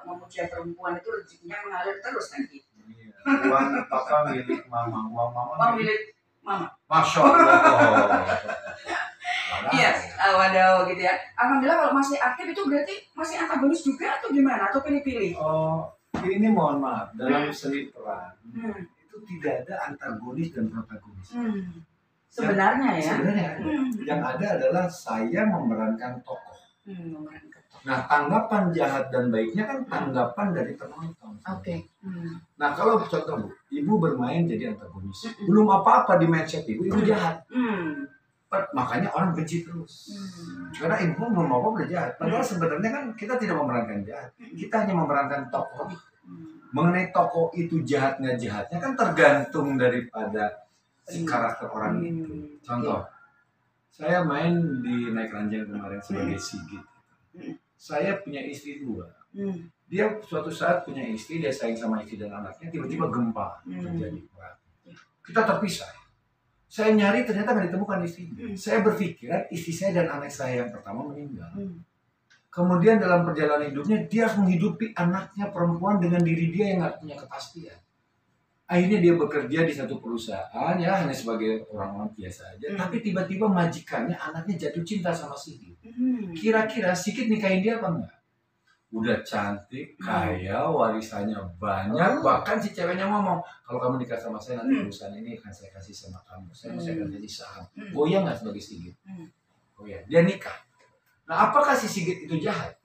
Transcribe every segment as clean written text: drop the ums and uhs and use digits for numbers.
memuja perempuan itu rezekinya mengalir terus kan gitu. Iya. Uang papa milik mama, uang mama milik mama. Masya Allah. Iya, waduh gitu ya. Alhamdulillah kalau masih aktif itu berarti masih antagonis juga atau gimana? Atau pilih-pilih? Oh, ini mohon maaf, dalam seni peran itu tidak ada antagonis dan protagonis. Sebenarnya ya? Sebenarnya ada. Yang ada adalah saya memerankan tokoh. Nah, tanggapan jahat dan baiknya kan tanggapan dari penonton. Oke. Nah, kalau contoh Bu, ibu bermain jadi antagonis. Belum apa-apa di mindset ibu jahat. Makanya orang benci terus. Karena ibu belum apa-apa udah jahat. Padahal sebenarnya kan kita tidak memerankan jahat. Kita hanya memerankan tokoh. Mengenai tokoh itu jahat nggak jahatnya kan tergantung daripada si karakter orang itu. Contoh, saya main di Naik Ranjang kemarin sebagai Sigit. Saya punya istri 2. Dia suatu saat punya istri, dia sayang sama istri dan anaknya, tiba-tiba gempa terjadi. Kita terpisah. Saya nyari ternyata nggak ditemukan istrinya. Saya berpikiran istri saya dan anak saya yang pertama meninggal. Kemudian dalam perjalanan hidupnya dia harus menghidupi anaknya perempuan dengan diri dia yang nggak punya kepastian. Akhirnya dia bekerja di satu perusahaan ya hanya sebagai orang-orang biasa aja. Tapi tiba-tiba majikannya anaknya jatuh cinta sama Sigit. Kira-kira Sigit nikahin dia apa enggak? Udah cantik, kaya, warisannya banyak. Bahkan si ceweknya ngomong, kalau kamu nikah sama saya nanti perusahaan ini akan saya kasih sama kamu. Saya akan jadi saham. Goyang nggak sebagai Sigit? Goyang. Dia nikah. Nah, apakah si Sigit itu jahat?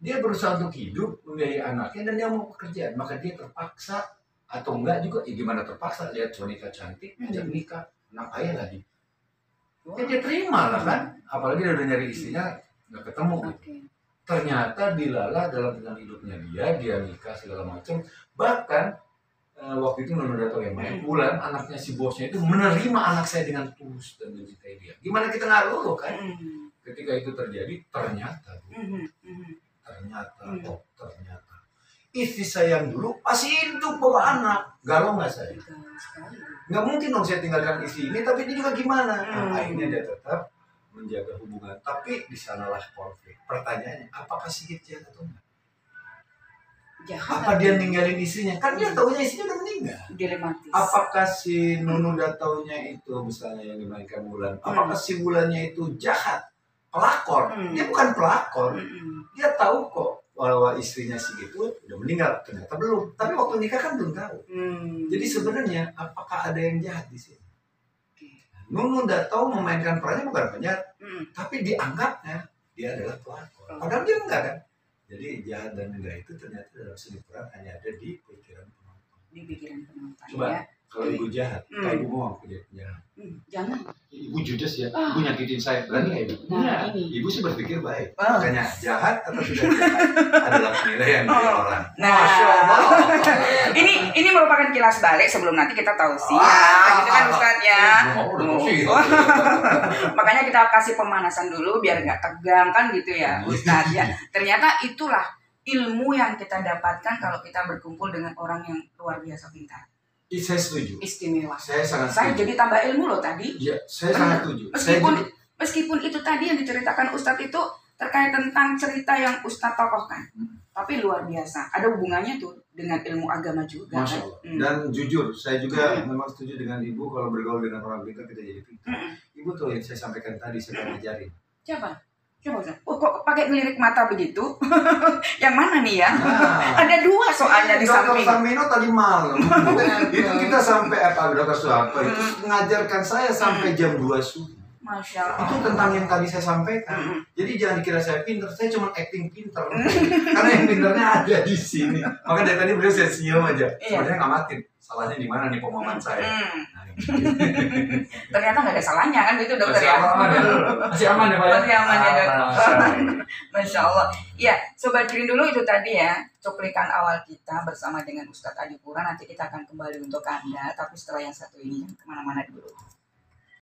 Dia berusaha untuk hidup, membiayai anaknya dan dia mau pekerjaan. Maka dia terpaksa atau enggak juga, gimana terpaksa lihat wanita cantik, ajak nikah, anak kaya lagi. Ya dia terima lah kan, apalagi dia udah nyari istrinya nggak ketemu. Ternyata dilala dalam perjalanan hidupnya dia nikah segala macam. Bahkan waktu itu Nono Dato yang main, Bulan anaknya si bosnya itu menerima anak saya dengan tulus dan mencintai dia. Gimana kita nggak luluh kan? Ketika itu terjadi, ternyata istri saya yang dulu masih hidup bawa anak. Galau nggak saya? Nggak mungkin dong saya tinggalkan istri ini, tapi dia juga gimana? Akhirnya dia tetap menjaga hubungan. Tapi di sanalah konflik. Pertanyaannya, apakah Sigit jahat atau enggak? Apa dia ninggalin istrinya? Kan dia taunya istrinya udah meninggal. Dilematis. Apakah si Nunu Dataunya itu misalnya yang dimainkan Bulan? Apakah si Bulannya itu jahat? Pelakor? Dia bukan pelakor. Dia tahu kok bahwa istrinya Sigit itu udah meninggal, ternyata belum. Tapi waktu nikah kan belum tahu. Jadi sebenarnya apakah ada yang jahat di sini? Nunu Datau memainkan perannya bukan penjahat, tapi dianggapnya dia adalah pelakor. Padahal dia enggak kan? Jadi jahat dan enggak itu ternyata dalam seni peran hanya ada di pikiran penonton. Di pikiran penonton. Coba ya. kalau ibu jahat, kalau ibu mau aku jadi penjahat. Jangan. Ibu judes ya, ibu nyakitin saya, berani nggak ibu? Nah, ibu sih berpikir baik, makanya jahat atau sudah jahat adalah penilaian dari orang. Nah, ini merupakan kilas balik sebelum nanti kita tahu sih, gitu kan Ustadz ya. Makanya kita kasih pemanasan dulu biar nggak tegang kan gitu ya Ustadz ya. Ternyata itulah ilmu yang kita dapatkan kalau kita berkumpul dengan orang yang luar biasa pintar. Saya setuju. Istimewa. Saya sangat setuju. Saya jadi tambah ilmu loh tadi. Iya, saya sangat setuju. Meskipun itu tadi yang diceritakan Ustadz itu terkait tentang cerita yang Ustadz tokohkan, tapi luar biasa. Ada hubungannya tuh dengan ilmu agama juga. Masya Allah. Dan jujur, saya juga memang setuju dengan ibu kalau bergaul dengan orang pintar kita jadi pintar. Ibu tuh yang saya sampaikan tadi saya akan ajarin. Siapa? Coba Ustaz. Oh, kok pakai ngelirik mata begitu? Yang mana nih ya? Ada 2 soalnya di samping. Dr. Samino tadi malam itu kita sampai Dr. Suharto itu mengajarkan saya sampai jam 2 subuh. Masya Allah. Itu tentang yang tadi saya sampaikan. Jadi jangan dikira saya pintar, saya cuma acting pintar. Karena yang pintarnya ada di sini. Maka dari tadi beliau saya senyum aja. Sebenarnya ngamatin. Salahnya di mana nih pemahaman saya? Ternyata nggak ada salahnya kan itu dokter ya. Masih aman ya Pak ya? Masih aman ya dokter. Masya Allah. Iya, Sobat Green dulu itu tadi ya cuplikan awal kita bersama dengan Ustadz Adipura. Nanti kita akan kembali untuk Anda, tapi setelah yang satu ini kemana-mana dulu.